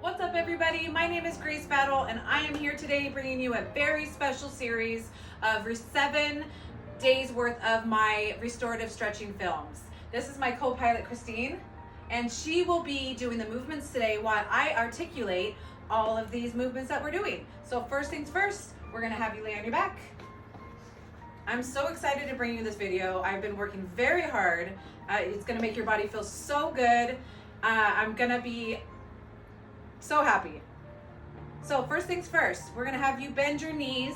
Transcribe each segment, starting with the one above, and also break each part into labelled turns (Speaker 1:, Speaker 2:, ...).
Speaker 1: What's up, everybody? My name is Grace Battle, and I am here today bringing you a very special series of 7 days worth of my restorative stretching films. This is my co-pilot, Christine, and she will be doing the movements today while I articulate all of these movements that we're doing. So first things first, we're gonna have you lay on your back. I'm so excited to bring you this video. I've been working very hard. It's gonna make your body feel so good. I'm gonna be so happy. So first things first, we're gonna have you bend your knees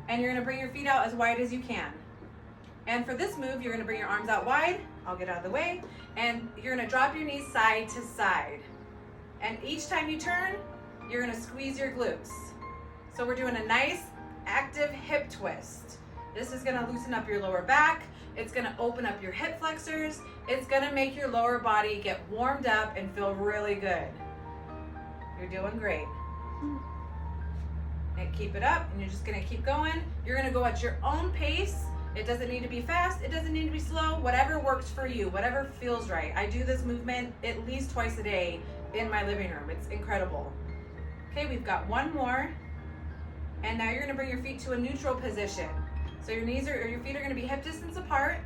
Speaker 1: and you're gonna bring your feet out as wide as you can. And for this move, you're gonna bring your arms out wide. I'll get out of the way. And you're gonna drop your knees side to side. And each time you turn, you're gonna squeeze your glutes. So we're doing a nice active hip twist. This is gonna loosen up your lower back. It's gonna open up your hip flexors. It's gonna make your lower body get warmed up and feel really good. You're doing great. And keep it up, and you're just gonna keep going. You're gonna go at your own pace. It doesn't need to be fast, it doesn't need to be slow, whatever works for you, whatever feels right. I do this movement at least twice a day in my living room. It's incredible. Okay, we've got one more. And now you're gonna bring your feet to a neutral position. So your knees or your feet are gonna be hip distance apart.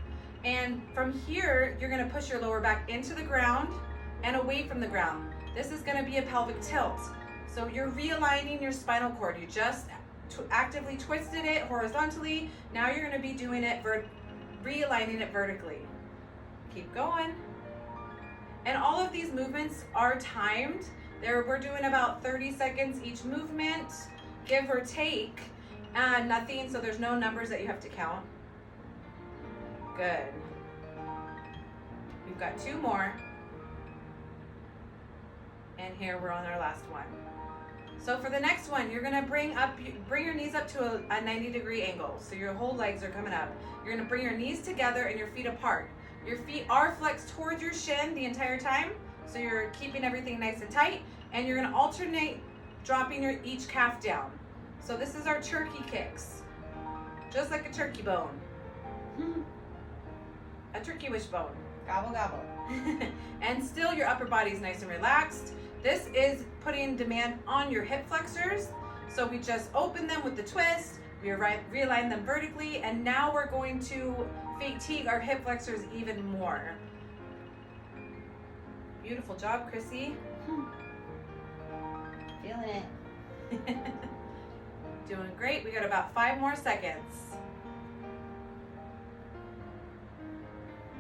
Speaker 1: And from here, you're gonna push your lower back into the ground and away from the ground. This is gonna be a pelvic tilt. So you're realigning your spinal cord. You just actively twisted it horizontally. Now you're gonna be doing it, realigning it vertically. Keep going. And all of these movements are timed. We're doing about 30 seconds each movement, give or take. Nothing, so there's no numbers that you have to count. Good. We've got 2 more. And here we're on our last one. So for the next one, you're gonna bring your knees up to a 90-degree angle. So your whole legs are coming up. You're gonna bring your knees together and your feet apart. Your feet are flexed towards your shin the entire time. So you're keeping everything nice and tight. And you're gonna alternate dropping each calf down. So this is our turkey kicks. Just like a turkey bone. A turkey wishbone. Gobble, gobble. And still your upper body's nice and relaxed. This is putting demand on your hip flexors. So we just open them with the twist, we realign them vertically, and now we're going to fatigue our hip flexors even more. Beautiful job, Chrissy.
Speaker 2: Feeling it.
Speaker 1: Doing great. We got about 5 more seconds.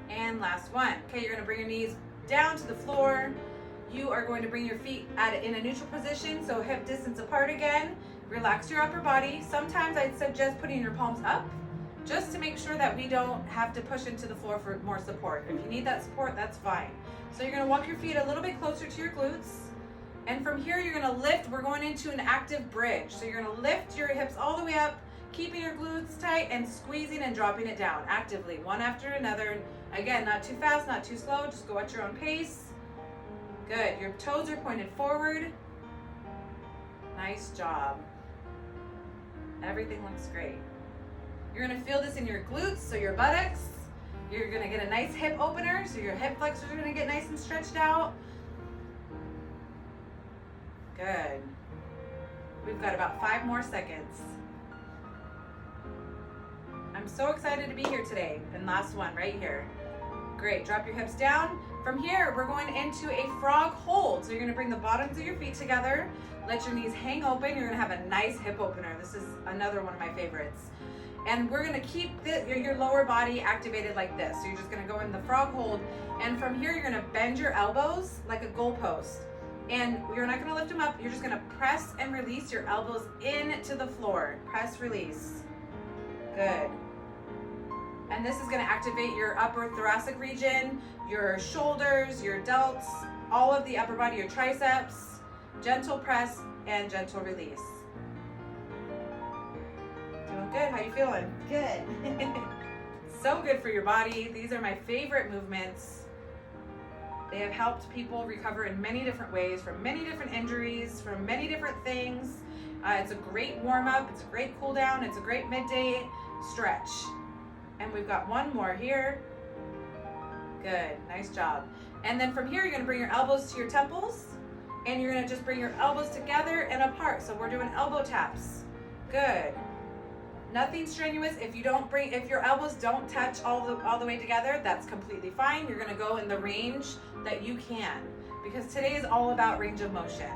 Speaker 1: And last one. Okay, you're gonna bring your knees down to the floor. You are going to bring your feet in a neutral position, so hip distance apart again. Relax your upper body. Sometimes I'd suggest putting your palms up, just to make sure that we don't have to push into the floor for more support. If you need that support, that's fine. So you're gonna walk your feet a little bit closer to your glutes. And from here, you're gonna lift. We're going into an active bridge. So you're gonna lift your hips all the way up, keeping your glutes tight and squeezing and dropping it down actively, one after another. Again, not too fast, not too slow, just go at your own pace. Good, your toes are pointed forward. Nice job. Everything looks great. You're gonna feel this in your glutes, so your buttocks. You're gonna get a nice hip opener, so your hip flexors are gonna get nice and stretched out. Good. We've got about 5 more seconds. I'm so excited to be here today. And last one right here. Great, drop your hips down. From here, we're going into a frog hold. So you're gonna bring the bottoms of your feet together, let your knees hang open. You're gonna have a nice hip opener. This is another one of my favorites. And we're gonna keep your lower body activated like this. So you're just gonna go in the frog hold. And from here, you're gonna bend your elbows like a goalpost. And you're not gonna lift them up. You're just gonna press and release your elbows into the floor. Press, release. Good. And this is gonna activate your upper thoracic region, your shoulders, your delts, all of the upper body, your triceps. Gentle press and gentle release. Doing good, how you feeling?
Speaker 2: Good.
Speaker 1: So good for your body. These are my favorite movements. They have helped people recover in many different ways, from many different injuries, from many different things. It's a great warm-up, it's a great cool down, it's a great midday stretch. And we've got one more here. Good, nice job. And then from here, you're gonna bring your elbows to your temples. And you're gonna just bring your elbows together and apart. So we're doing elbow taps. Good. Nothing strenuous. If your elbows don't touch all the way together, that's completely fine. You're gonna go in the range that you can, because today is all about range of motion.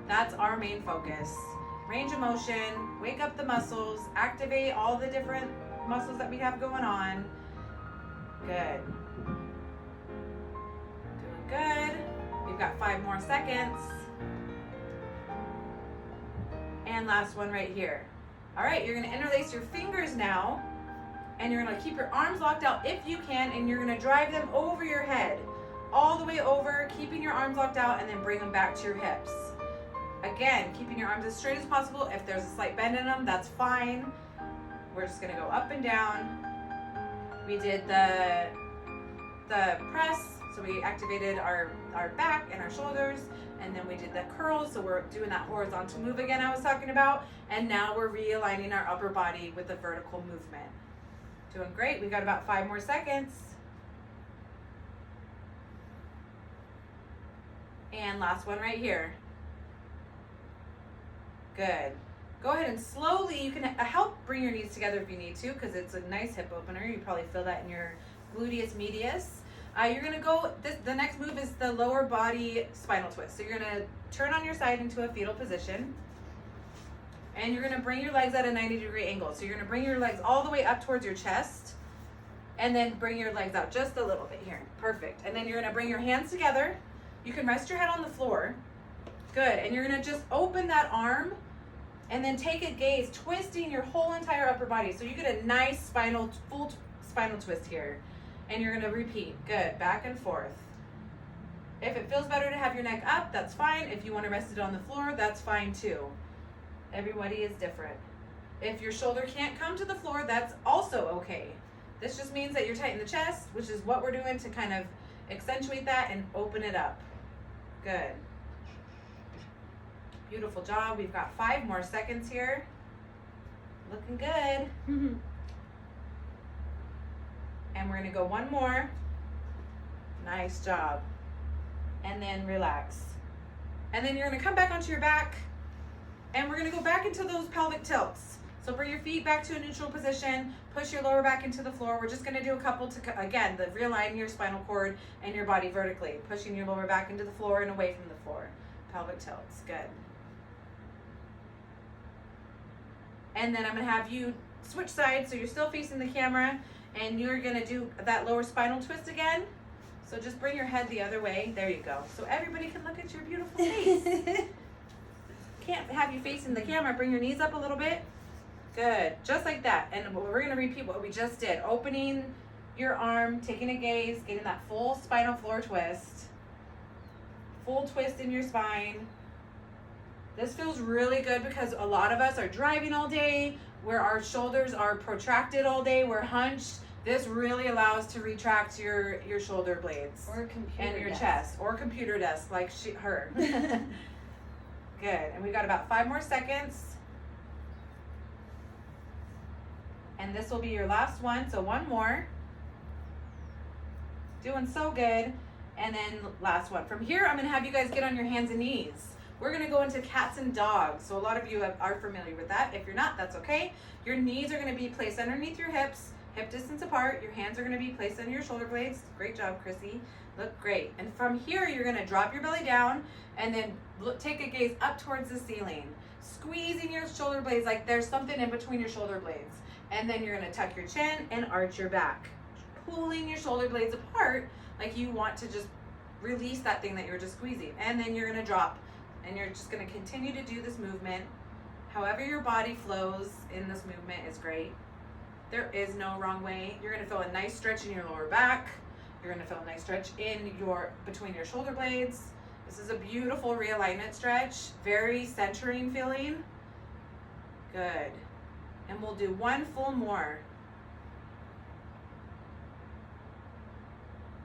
Speaker 1: That's our main focus. Range of motion, wake up the muscles, activate all the different muscles that we have going on. Good. Doing good. We've got 5 more seconds. And last one right here. All right, you're gonna interlace your fingers now, and you're gonna keep your arms locked out if you can, and you're gonna drive them over your head, all the way over, keeping your arms locked out, and then bring them back to your hips. Again, keeping your arms as straight as possible. If there's a slight bend in them, that's fine. We're just gonna go up and down. We did the press, so we activated our back and our shoulders, and then we did the curls, so we're doing that horizontal move again I was talking about, and now we're realigning our upper body with the vertical movement. Doing great. We got about 5 more seconds. And last one right here. Good. Go ahead and slowly, you can help bring your knees together if you need to, because it's a nice hip opener. You probably feel that in your gluteus medius. You're gonna go, the next move is the lower body spinal twist. So you're gonna turn on your side into a fetal position, and you're gonna bring your legs at a 90-degree angle. So you're gonna bring your legs all the way up towards your chest, and then bring your legs out just a little bit here. Perfect. And then you're gonna bring your hands together. You can rest your head on the floor. Good. And you're gonna just open that arm, and then take a gaze, twisting your whole entire upper body. So you get a nice full spinal twist here. And you're gonna repeat. Good. Back and forth. If it feels better to have your neck up, that's fine. If you wanna rest it on the floor, that's fine too. Everybody is different. If your shoulder can't come to the floor, that's also okay. This just means that you're tight in the chest, which is what we're doing to kind of accentuate that and open it up. Good. Beautiful job. We've got 5 more seconds here. Looking good. And we're gonna go 1 more. Nice job. And then relax. And then you're gonna come back onto your back, and we're gonna go back into those pelvic tilts. So bring your feet back to a neutral position, push your lower back into the floor. We're just gonna do a couple to, again, the realign your spinal cord and your body vertically, pushing your lower back into the floor and away from the floor. Pelvic tilts, good. And then I'm gonna have you switch sides, so you're still facing the camera, and you're gonna do that lower spinal twist again. So just bring your head the other way. There you go. So everybody can look at your beautiful face. Can't have you facing the camera. Bring your knees up a little bit. Good. Just like that. And we're gonna repeat what we just did. Opening your arm, taking a gaze, getting that full spinal floor twist. Full twist in your spine. This feels really good because a lot of us are driving all day, where our shoulders are protracted all day, we're hunched. This really allows to retract your shoulder blades.
Speaker 2: Or computer
Speaker 1: and your
Speaker 2: desk.
Speaker 1: chest. Or computer desk, like her. Good. And we got about 5 more seconds. And this will be your last one, so 1 more. Doing so good. And then last one. From here, I'm gonna have you guys get on your hands and knees. We're gonna go into cats and dogs. So a lot of you are familiar with that. If you're not, that's okay. Your knees are gonna be placed underneath your hips, hip distance apart. Your hands are gonna be placed on your shoulder blades. Great job, Chrissy. Look great. And from here, you're gonna drop your belly down and then take a gaze up towards the ceiling. Squeezing your shoulder blades like there's something in between your shoulder blades. And then you're gonna tuck your chin and arch your back. Pulling your shoulder blades apart like you want to just release that thing that you were just squeezing. And then you're gonna drop. And you're just gonna continue to do this movement. However your body flows in this movement is great. There is no wrong way. You're gonna feel a nice stretch in your lower back. You're gonna feel a nice stretch in between your shoulder blades. This is a beautiful realignment stretch. Very centering feeling. Good. And we'll do 1 full more.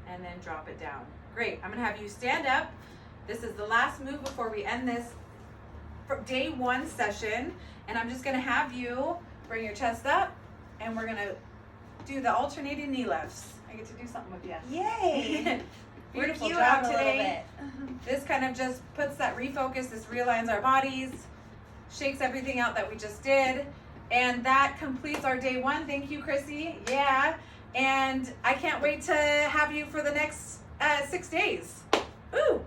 Speaker 1: And then drop it down. Great. I'm gonna have you stand up. This is the last move before we end this day 1 session. And I'm just gonna have you bring your chest up, and we're gonna do the alternating knee lifts. I get to do something with you.
Speaker 2: Yay!
Speaker 1: beautiful
Speaker 2: you
Speaker 1: job
Speaker 2: out a little
Speaker 1: today.
Speaker 2: bit.
Speaker 1: This kind of just puts that refocus, this realigns our bodies, shakes everything out that we just did. And that completes our day 1. Thank you, Chrissy. Yeah. And I can't wait to have you for the next 6 days. Ooh.